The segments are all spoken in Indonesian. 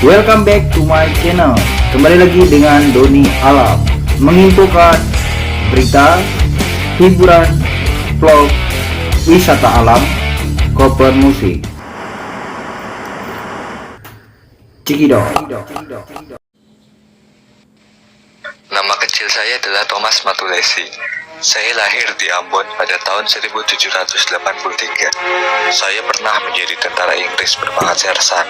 Welcome back to my channel. Kembali lagi dengan Doni Alam, menginfokan berita, hiburan, vlog, wisata alam, cover musik. Cikidot. Nama kecil saya adalah Thomas Matulesi. Saya lahir di Ambon pada tahun 1783. Saya pernah menjadi tentara Inggris berpangkat sersan.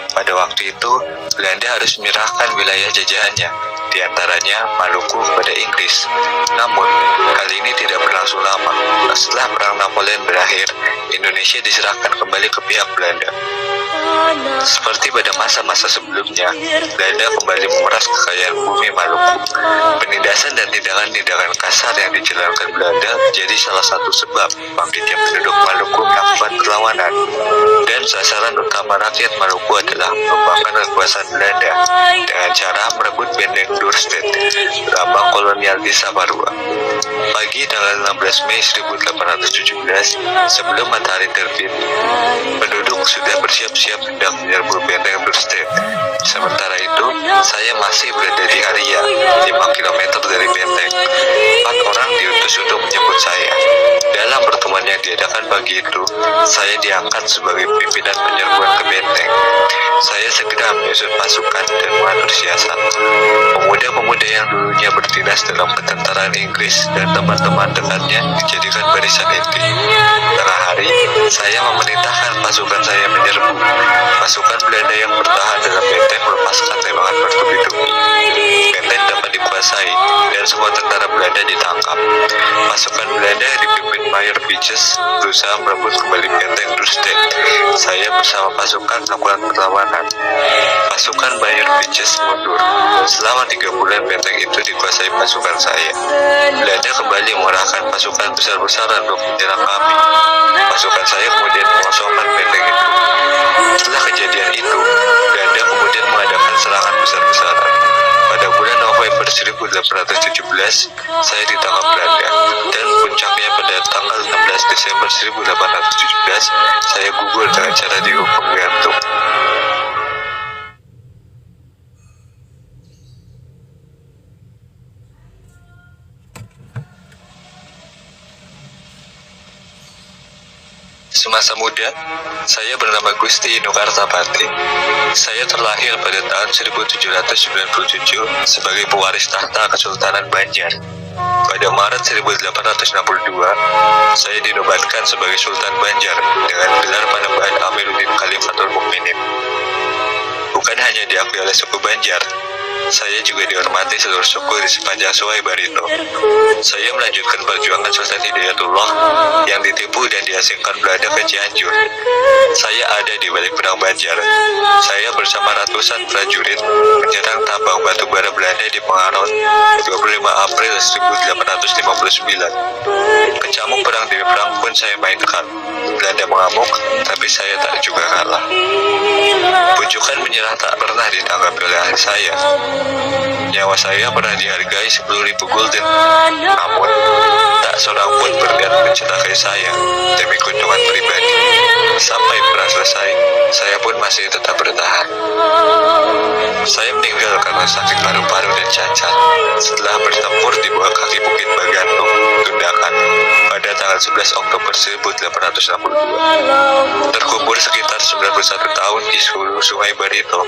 Pada waktu itu, Belanda harus menyerahkan wilayah jajahannya, di antaranya Maluku kepada Inggris. Namun, kali ini tidak berlangsung lama. Setelah Perang Napoleon berakhir, Indonesia diserahkan kembali ke pihak Belanda. Seperti pada masa-masa sebelumnya, Belanda kembali memeras kekayaan bumi Maluku. Penindasan dan tindakan-tindakan kasar yang dijalankan Belanda menjadi salah satu sebab bangkitnya penduduk Maluku melakukan perlawanan. Dan sasaran utama rakyat Maluku adalah merupakan kekuasaan Belanda dengan cara merebut benteng Dorset, lambang kolonial di Saparua. Pagi tanggal 16 Mei 1817, sebelum matahari terbit, penduduk sudah bersiap-siap hendak menyerbu benteng Dorset. Sementara itu, saya masih berada di area 5 km dari benteng. 4 orang diutus untuk menjemput saya. Dalam pertemuan yang diadakan pagi itu, saya diangkat sebagai pimpinan penyerbuan ke benteng. Saya segera menyusun pasukan dan mengatur siasat. Pemuda-pemuda yang dulunya berdinas dalam ketentaraan Inggris dan teman-teman dekatnya dijadikan barisan inti. Tengah hari, saya memerintahkan pasukan saya menyerbu. Pasukan Belanda yang bertahan dalam benteng melepaskan tembakan bertubi-tubi. Benteng dapat dikuasai dan semua tentara Belanda ditangkap. Pasukan Belanda yang dipimpin Mayor Beaches berusaha merebut kembali benteng Dorset. Saya bersama pasukan melakukan perlawanan. Pasukan Mayor Beaches mundur. Selama 3 bulan benteng itu dikuasai pasukan saya. Belanda kembali mengerahkan pasukan besar-besaran untuk menyerang kami. Pasukan saya kemudian mengosongkan benteng itu. Setelah kejadian itu, Belanda kemudian mengadakan serangan besar-besaran. Pada bulan November 1817, saya ditangkap Belanda, dan puncaknya pada tanggal 16 Desember 1817, saya gugur dengan cara dihukum gantung. Semasa muda, saya bernama Gusti Inu Kartapati. Saya terlahir pada tahun 1797 sebagai pewaris tahta Kesultanan Banjar. Pada Maret 1862, saya dinobatkan sebagai Sultan Banjar dengan gelar Panembahan Amiruddin Khalifatul Mukminin. Bukan hanya diakui oleh suku Banjar, saya juga dihormati seluruh suku di sepanjang Sungai Barito. Saya melanjutkan perjuangan Sultan Hidayatullah yang ditipu dan diasingkan Belanda ke Cianjur. Saya ada di balik perang Banjar. Saya bersama ratusan prajurit menyerang tambang batubara Belanda di Pengaron 25 April 1859. Kecamuk perang demi perang pun saya mainkan. Belanda mengamuk, tapi saya tak juga kalah. Pujukan menyerah tak pernah ditanggapi oleh ahli saya. Nyawa saya pernah dihargai 10.000 gulden. Namun, tak seorang pun berniat mencelakai saya demi keuntungan pribadi. Sampai perang selesai, saya pun masih tetap bertahan. Saya meninggal karena sakit paru-paru dan cacat setelah bertempur di bawah kaki Bukit Bagantung, Tundakan, pada tanggal 11 Oktober 1862. Terkubur sekitar 91 tahun di hulu Sungai Barito.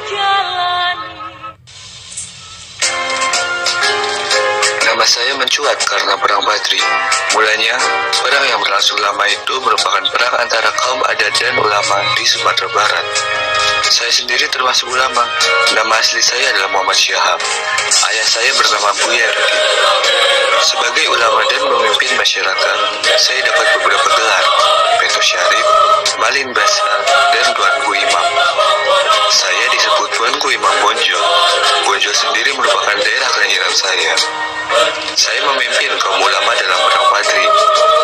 Nama saya mencuat karena perang Badri. Mulanya, perang yang berlangsung lama itu merupakan perang antara kaum adat dan ulama di Sumatera Barat. Saya sendiri termasuk ulama. Nama asli saya adalah Muhammad Syahab. Ayah saya bernama Buya Rudi. Sebagai ulama dan memimpin masyarakat, saya dapat beberapa gelar, Peto Syarif, Malin Basa, dan Tuanku Imam. Saya disebut Tuanku Imam Bonjol. Bonjol sendiri merupakan daerah kelahiran saya. Saya memimpin kaum ulama dalam perang Badri.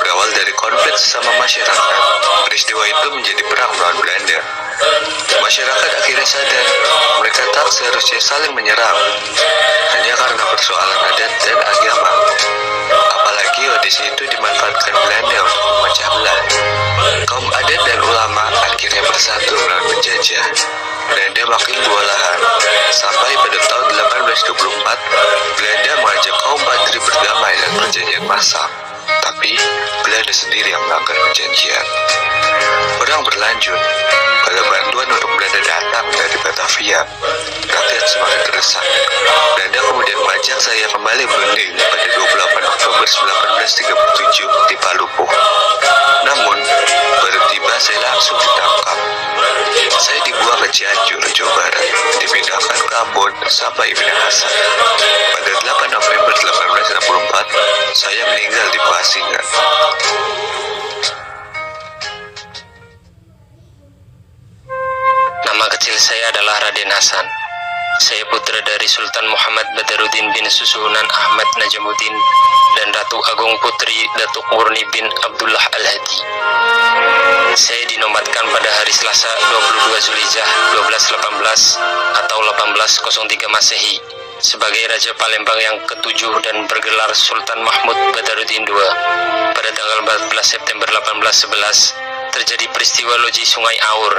Berawal dari konflik sesama masyarakat, peristiwa itu menjadi perang melawan Belanda. Masyarakat akhirnya sadar, mereka tak seharusnya saling menyerang, hanya karena persoalan adat dan agama. Apalagi audisi itu dimanfaatkan Belanda untuk memecah belah. Kaum adat dan ulama akhirnya bersatu melawan penjajah. Belanda makin kewalahan. Sampai pada tahun 1824, Belanda mengajak kaum Padri berdamai dan perjanjian massal. Tapi, Belanda sendiri yang melanggar perjanjian. Perang berlanjut. Pada bantuan untuk Belanda datang dari Batavia, rakyat semakin terdesak. Belanda kemudian mengajak saya kembali berunding pada 28 Oktober 1937 di Palupuh. Namun, baru tiba saya langsung ditangkap. Saya dibuang ke Cianjur, Jawa Barat, dipindahkan ke Ambon sampai Minahasa. Pada 8 November 1864, saya meninggal di Pasingan. Nama kecil saya adalah Raden Hasan. Saya putra dari Sultan Muhammad Badaruddin bin Susuhunan Ahmad Najamuddin dan Ratu Agung Putri Datuk Murni bin Abdullah Al-Hadi. Saya dinobatkan pada hari Selasa 22 Zulhijjah 1218 atau 1803 Masehi sebagai Raja Palembang yang ketujuh dan bergelar Sultan Mahmud Badaruddin II. Pada tanggal 14 September 1811 terjadi peristiwa loji Sungai Aur,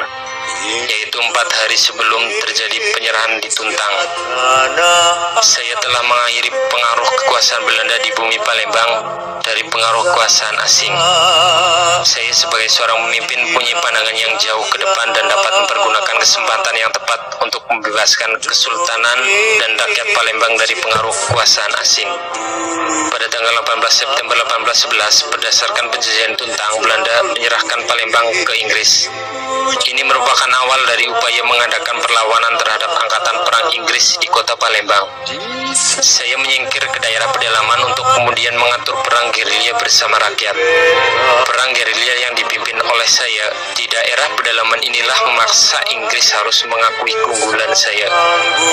yaitu 4 hari sebelum terjadi penyerahan di Tuntang. Saya telah mengakhiri pengaruh kekuasaan Belanda di bumi Palembang dari pengaruh kekuasaan asing. Saya sebagai seorang pemimpin punya pandangan yang jauh ke depan dan dapat mempergunakan kesempatan yang tepat untuk membebaskan Kesultanan dan rakyat Palembang dari pengaruh kekuasaan asing. Pada tanggal 18 September 1811, berdasarkan perjanjian Tuntang, Belanda menyerahkan Palembang ke Inggris. Ini merupakan awal dari upaya mengadakan perlawanan terhadap angkatan perang Inggris di kota Palembang. Saya menyingkir ke daerah pedalaman untuk kemudian mengatur perang gerilya bersama rakyat. Perang gerilya yang dipimpin oleh saya di daerah pedalaman inilah memaksa Inggris harus mengakui keunggulan saya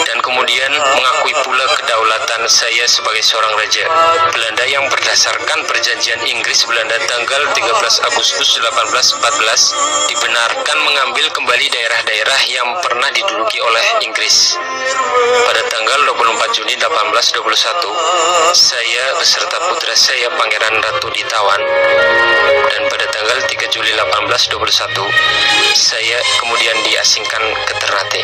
dan kemudian mengakui pula kedaulatan saya sebagai seorang raja. Belanda yang berdasarkan perjanjian Inggris-Belanda tanggal 13 Agustus 1814 dibenarkan mengambil kembali daerah-daerah yang pernah diduduki oleh Inggris. Pada tanggal 24 Juni 1821, saya beserta putra saya Pangeran Ratu ditawan, dan pada tanggal 3 Juli 1821, saya kemudian diasingkan ke Ternate.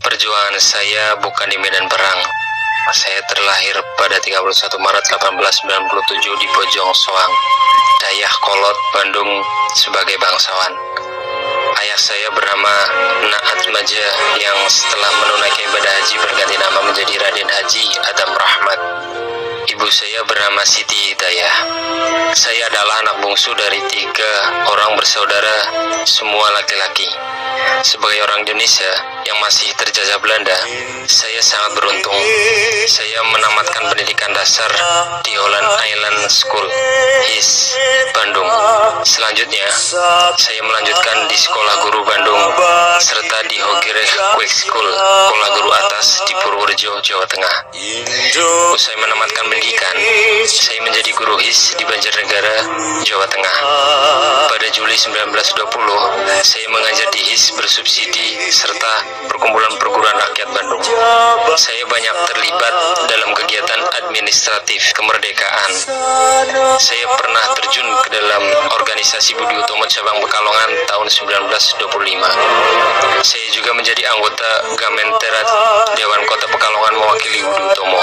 Perjuangan saya bukan di medan perang. Saya terlahir pada 31 Maret 1897 di Bojong Soang, Dayakolot, Bandung sebagai bangsawan. Ayah saya bernama Naat Maja yang setelah menunaikan ibadah haji berganti nama menjadi Raden Haji Adam Rahmat. Ibu saya bernama Siti Hidayah. Saya adalah anak bungsu dari 3 orang bersaudara, semua laki-laki. Sebagai orang Indonesia yang masih terjajah Belanda, saya sangat beruntung. Saya menamatkan pendidikan dasar di Holland Island School, HIS, Bandung. Selanjutnya, saya melanjutkan di Sekolah Guru Bandung, serta di Hogireh Quick School, Sekolah Guru Atas di Purworejo, Jawa Tengah. Usai menamatkan pendidikan, saya menjadi guru HIS di Banjarnegara, Jawa Tengah. Pada Juli 1920, saya mengajar di HIS bersubsidi serta Perkumpulan Perguruan Rakyat Bandung. Saya banyak terlibat dalam kegiatan administratif kemerdekaan. Saya pernah terjun ke dalam organisasi Budi Utomo cabang Pekalongan tahun 1925. Saya juga menjadi anggota Gamenterat Dewan Kota Pekalongan mewakili Budi Utomo.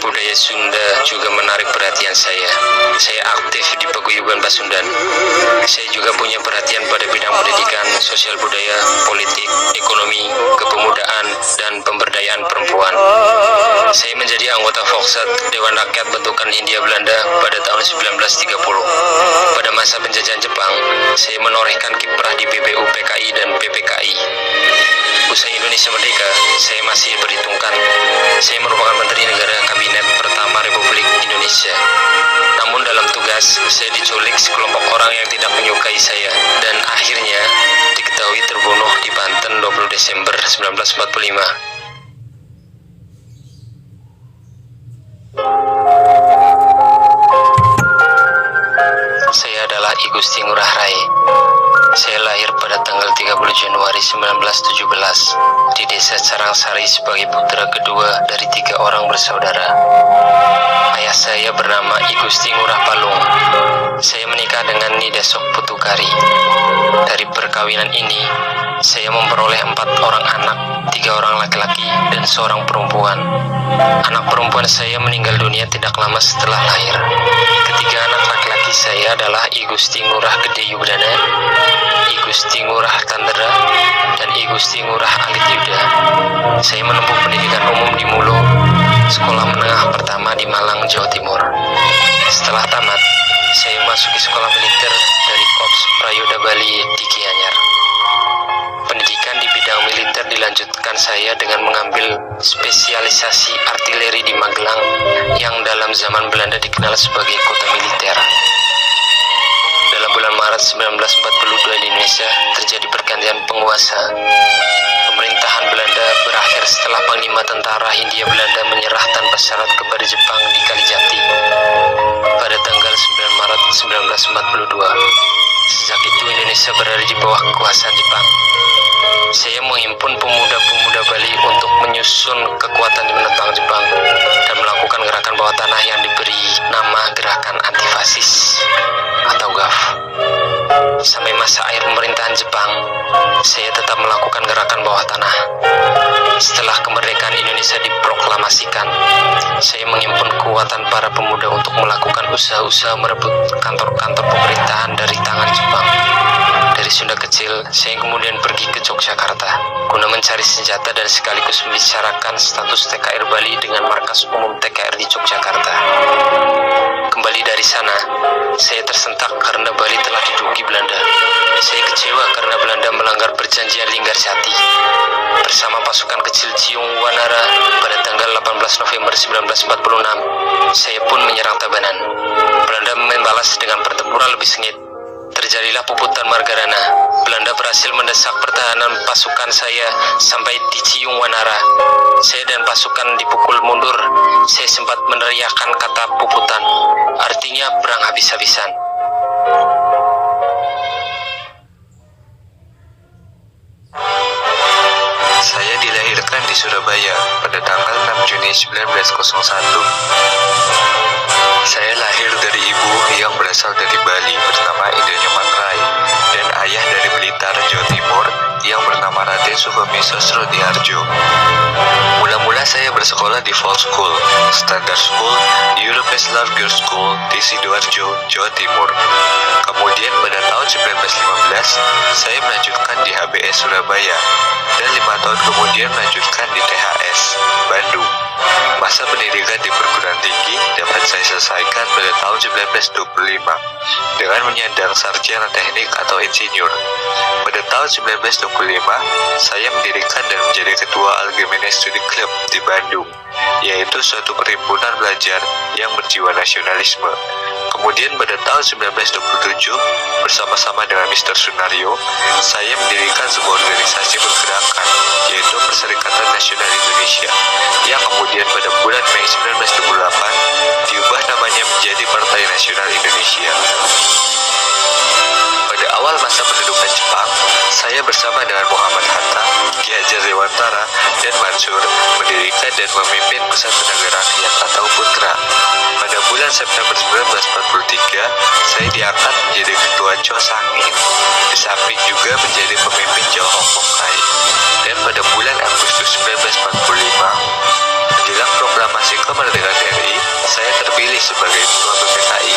Budaya Sunda juga menarik perhatian saya. Saya aktif di Paguyuban Pasundan. Saya juga punya perhatian pada bidang pendidikan, sosial budaya, politik, ekonomi, kepemudaan, dan pemberdayaan perempuan. Saya menjadi anggota Foksat Dewan Rakyat Bentukan Hindia Belanda pada tahun 1930. Pada masa penjajahan Jepang, saya menorehkan kiprah di PBU PKI dan PPKI. Usai Indonesia merdeka, saya masih diperhitungkan. Saya merupakan Menteri Negara Kabinet pertama Republik Indonesia. Namun dalam tugas, saya diculik sekelompok orang yang tidak menyukai saya dan akhirnya diketahui terbunuh di Banten 20 Desember 1945. Saya adalah I Gusti Ngurah Rai. Saya lahir pada tanggal 30 Januari 1917 di desa Carangsari sebagai putra kedua dari 3 orang bersaudara. Ayah saya bernama I Gusti Ngurah Palung. Saya menikah dengan Nyi Desok Putukari. Dari dari perkawinan ini, saya memperoleh 4 orang anak, 3 orang laki-laki dan seorang perempuan. Anak perempuan saya meninggal dunia tidak lama setelah lahir. Ketiga anak laki-laki saya adalah I Gusti Ngurah Gede Yugdana, I Gusti Ngurah Tandera, dan I Gusti Ngurah Alit Yuda. Saya menempuh pendidikan umum di Mulo, sekolah menengah pertama di Malang, Jawa Timur. Setelah tamat, saya masuki sekolah militer dari Korps Prayoda Bali di Gianyar. Pendidikan di bidang militer dilanjutkan saya dengan mengambil spesialisasi artileri di Magelang yang dalam zaman Belanda dikenal sebagai kota militer. Dalam bulan Maret 1942 di Indonesia terjadi pergantian penguasa. Pemerintahan Belanda berakhir setelah Panglima Tentara Hindia Belanda menyerah tanpa syarat kepada Jepang di Kalijati pada tanggal 9 Maret 1942. Sejak itu Indonesia berada di bawah kekuasaan Jepang. Saya menghimpun pemuda-pemuda Bali untuk menyusun kekuatan di menentang Jepang dan melakukan gerakan bawah tanah yang diberi nama Gerakan Antifasis atau GAF. Sampai masa akhir pemerintahan Jepang, saya tetap melakukan gerakan bawah tanah. Setelah kemerdekaan Indonesia diproklamasikan, saya menghimpun kekuatan para pemuda untuk melakukan usaha-usaha merebut kantor-kantor pemerintahan dari tangan Jepang. Dari Sunda Kecil, saya kemudian pergi ke Yogyakarta guna mencari senjata dan sekaligus membicarakan status TKR Bali dengan markas umum TKR di Yogyakarta. Kembali dari sana, saya tersentak karena Bali telah diduduki Belanda. Saya kecewa karena Belanda melanggar perjanjian Linggarjati. Bersama pasukan kecil Ciung Wanara pada tanggal 18 November 1946, saya pun menyerang Tabanan. Belanda membalas dengan pertempuran lebih sengit. Terjadilah puputan Margarana. Belanda berhasil mendesak pertahanan pasukan saya sampai di Ciung Wanara. Saya dan pasukan dipukul mundur. Saya sempat meneriakkan kata puputan, artinya perang habis-habisan. Saya dilahirkan di Surabaya pada tanggal 6 Juni 1901. Saya lahir dari ibu yang berasal dari Bali bernama Ida Nyoman dan ayah dari Blitar, Jawa Timur yang bernama Raden Sukemi Sosrodiharjo. Mula-mula saya bersekolah di Fall School, Standard School, European Girls School di Sidoarjo, Jawa Timur. Kemudian pada tahun 1915, saya melanjutkan di HBS Surabaya dan 5 tahun kemudian melanjutkan di THS, Bandung. Masa pendidikan di perguruan tinggi dapat saya selesaikan pada tahun 1925 dengan menyandang sarjana teknik atau insinyur. Pada tahun 1925, saya mendirikan dan menjadi ketua Algemene Studi Club di Bandung, yaitu suatu perhimpunan belajar yang berjiwa nasionalisme. Kemudian pada tahun 1927, bersama-sama dengan Mr. Sunario, saya mendirikan sebuah organisasi pergerakan, yaitu Perserikatan Nasional Indonesia, yang kemudian pada bulan Mei 1928 diubah namanya menjadi Partai Nasional Indonesia. Pada awal masa pendudukan Jepang, saya bersama dengan Muhammad Hatta, Ki Hajar Dewantara, dan Mansur mendirikan dan memimpin Pusat Tenaga Rakyat atau PUTRA. Pada bulan September 1943, saya diangkat menjadi ketua Chosangin, di samping juga menjadi pemimpin Jawa Hong Kong Kai. Dan pada bulan Agustus 1945, menjelang proklamasi kemerdekaan RI, saya terpilih sebagai ketua PPKI.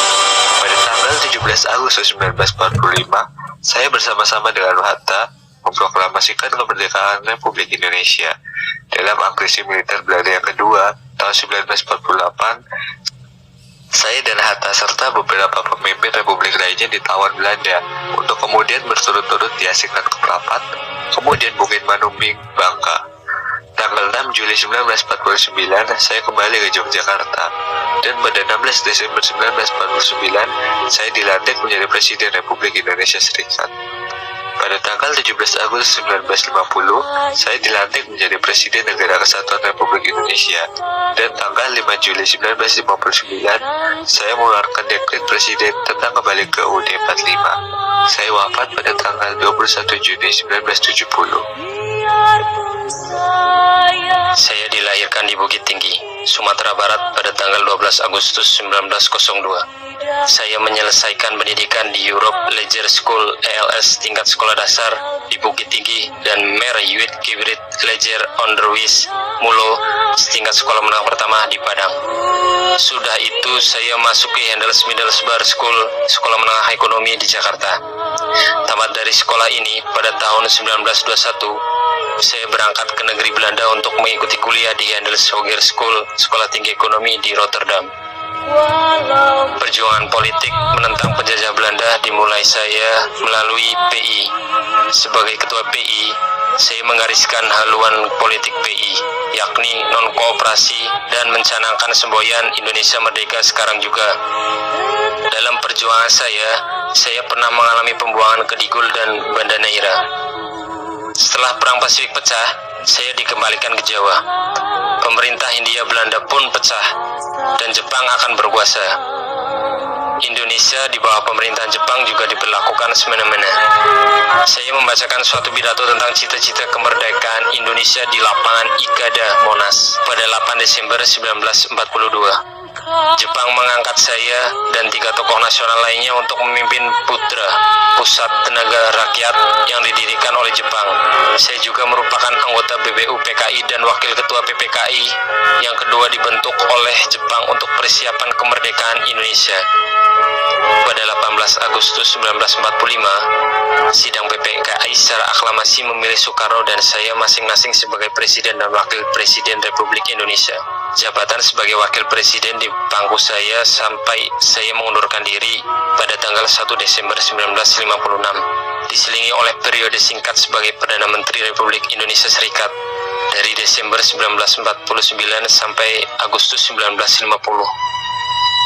Pada tanggal 17 Agustus 1945, saya bersama-sama dengan Hatta memproklamasikan kemerdekaan Republik Indonesia. Dalam agresi militer Belanda yang kedua, tahun 1948, saya dan Hatta serta beberapa pemimpin republik lainnya ditawan Belanda untuk kemudian berturut-turut diasingkan ke Prapat, kemudian Bukit Manumbing, Bangka. Tanggal 6 Juli 1949, saya kembali ke Yogyakarta, dan pada 16 Desember 1949, saya dilantik menjadi Presiden Republik Indonesia Serikat. Pada tanggal 17 Agustus 1950, saya dilantik menjadi Presiden Negara Kesatuan Republik Indonesia, dan tanggal 5 Juli 1959, saya mengeluarkan dekret Presiden tentang kembali ke UUD 45. Saya wafat pada tanggal 21 Juni 1970. Saya dilahirkan di Bukit Tinggi, Sumatera Barat pada tanggal 12 Agustus 1902. Saya menyelesaikan pendidikan di Europe Leger School ELS tingkat sekolah dasar di Bukit Tinggi dan Meriyut Kibrit Leger Onderwijs Mulo tingkat sekolah menengah pertama di Padang. Sudah itu saya masuki Handels Middelsbar School, sekolah menengah ekonomi di Jakarta. Tamat dari sekolah ini pada tahun 1921, saya berangkat ke negeri Belanda untuk mengikuti kuliah di Handels Hoger School, sekolah tinggi ekonomi di Rotterdam. Perjuangan politik menentang penjajah Belanda dimulai saya melalui PI. Sebagai ketua PI, saya menggariskan haluan politik PI, yakni non-kooperasi dan mencanangkan semboyan Indonesia Merdeka sekarang juga. Dalam perjuangan saya pernah mengalami pembuangan ke Digul dan Banda Neira. Setelah Perang Pasifik pecah, saya dikembalikan ke Jawa. Pemerintah Hindia Belanda pun pecah, dan Jepang akan berkuasa. Indonesia di bawah pemerintahan Jepang juga diperlakukan semena-mena. Saya membacakan suatu pidato tentang cita-cita kemerdekaan Indonesia di lapangan Ikada, Monas, pada 8 Desember 1942. Jepang mengangkat saya dan 3 tokoh nasional lainnya untuk memimpin Putra, Pusat Tenaga Rakyat yang didirikan oleh Jepang. Saya juga merupakan anggota BBU PKI dan wakil ketua PPKI yang kedua dibentuk oleh Jepang untuk persiapan kemerdekaan Indonesia. Pada 18 Agustus 1945, sidang PPKI secara aklamasi memilih Soekarno dan saya masing-masing sebagai Presiden dan Wakil Presiden Republik Indonesia. Jabatan sebagai Wakil Presiden di pangku saya sampai saya mengundurkan diri pada tanggal 1 Desember 1956, diselingi oleh periode singkat sebagai Perdana Menteri Republik Indonesia Serikat dari Desember 1949 sampai Agustus 1950.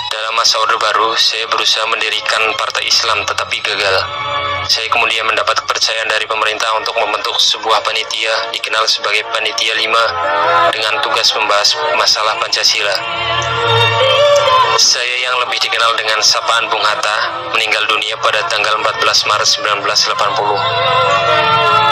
Dalam masa Orde Baru, saya berusaha mendirikan Partai Islam tetapi gagal. Saya kemudian mendapat kepercayaan dari pemerintah untuk membentuk sebuah panitia dikenal sebagai Panitia 5 dengan tugas membahas masalah Pancasila. Saya yang lebih dikenal dengan sapaan Bung Hatta meninggal dunia pada tanggal 14 Maret 1980.